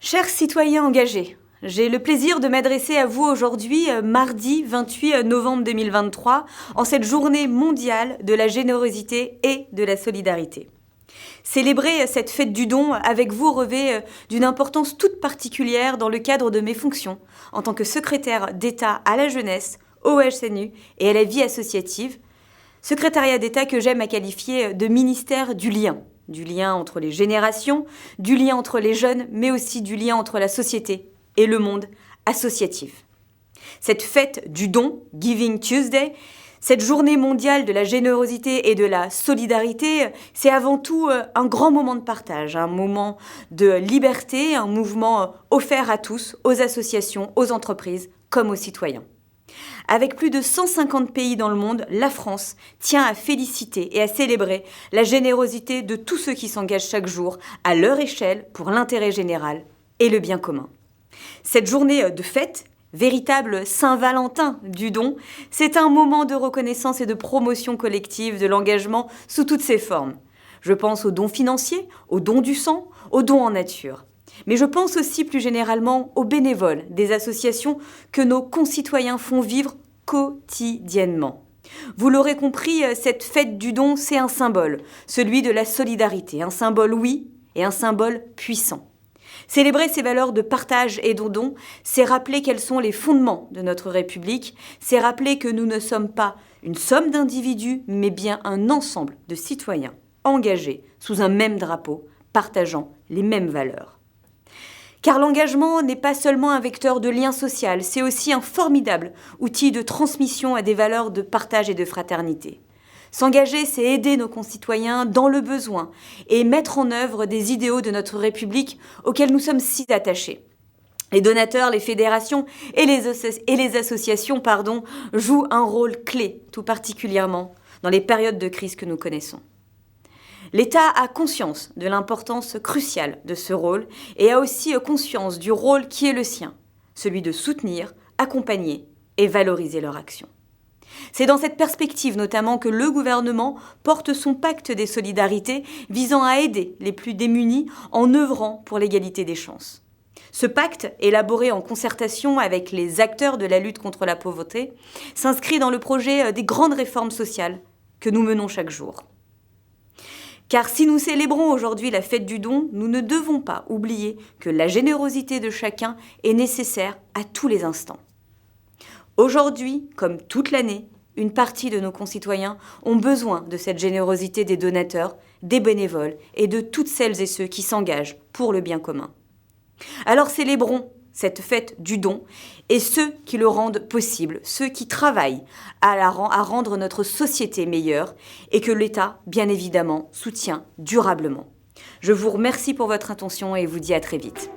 Chers citoyens engagés, j'ai le plaisir de m'adresser à vous aujourd'hui, mardi 28 novembre 2023, en cette journée mondiale de la générosité et de la solidarité. Célébrer cette fête du don avec vous revêt d'une importance toute particulière dans le cadre de mes fonctions en tant que secrétaire d'État à la jeunesse, au SNU et à la vie associative, secrétariat d'État que j'aime à qualifier de ministère du lien entre les générations, du lien entre les jeunes, mais aussi du lien entre la société et le monde associatif. Cette fête du don, Giving Tuesday, cette journée mondiale de la générosité et de la solidarité, c'est avant tout un grand moment de partage, un moment de liberté, un mouvement offert à tous, aux associations, aux entreprises comme aux citoyens. Avec plus de 150 pays dans le monde, la France tient à féliciter et à célébrer la générosité de tous ceux qui s'engagent chaque jour à leur échelle pour l'intérêt général et le bien commun. Cette journée de fête, véritable Saint-Valentin du don, c'est un moment de reconnaissance et de promotion collective de l'engagement sous toutes ses formes. Je pense aux dons financiers, aux dons du sang, aux dons en nature. Mais je pense aussi plus généralement aux bénévoles des associations que nos concitoyens font vivre quotidiennement. Vous l'aurez compris, cette fête du don, c'est un symbole, celui de la solidarité, un symbole oui et un symbole puissant. Célébrer ces valeurs de partage et de don, c'est rappeler quels sont les fondements de notre République, c'est rappeler que nous ne sommes pas une somme d'individus, mais bien un ensemble de citoyens engagés sous un même drapeau, partageant les mêmes valeurs. Car l'engagement n'est pas seulement un vecteur de lien social, c'est aussi un formidable outil de transmission à des valeurs de partage et de fraternité. S'engager, c'est aider nos concitoyens dans le besoin et mettre en œuvre des idéaux de notre République auxquels nous sommes si attachés. Les donateurs, les fédérations et les associations jouent un rôle clé, tout particulièrement dans les périodes de crise que nous connaissons. L'État a conscience de l'importance cruciale de ce rôle et a aussi conscience du rôle qui est le sien, celui de soutenir, accompagner et valoriser leur action. C'est dans cette perspective notamment que le gouvernement porte son pacte des solidarités visant à aider les plus démunis en œuvrant pour l'égalité des chances. Ce pacte, élaboré en concertation avec les acteurs de la lutte contre la pauvreté, s'inscrit dans le projet des grandes réformes sociales que nous menons chaque jour. Car si nous célébrons aujourd'hui la fête du don, nous ne devons pas oublier que la générosité de chacun est nécessaire à tous les instants. Aujourd'hui, comme toute l'année, une partie de nos concitoyens ont besoin de cette générosité des donateurs, des bénévoles et de toutes celles et ceux qui s'engagent pour le bien commun. Alors célébrons cette fête du don et ceux qui le rendent possible, ceux qui travaillent à rendre notre société meilleure et que l'État, bien évidemment, soutient durablement. Je vous remercie pour votre attention et vous dis à très vite.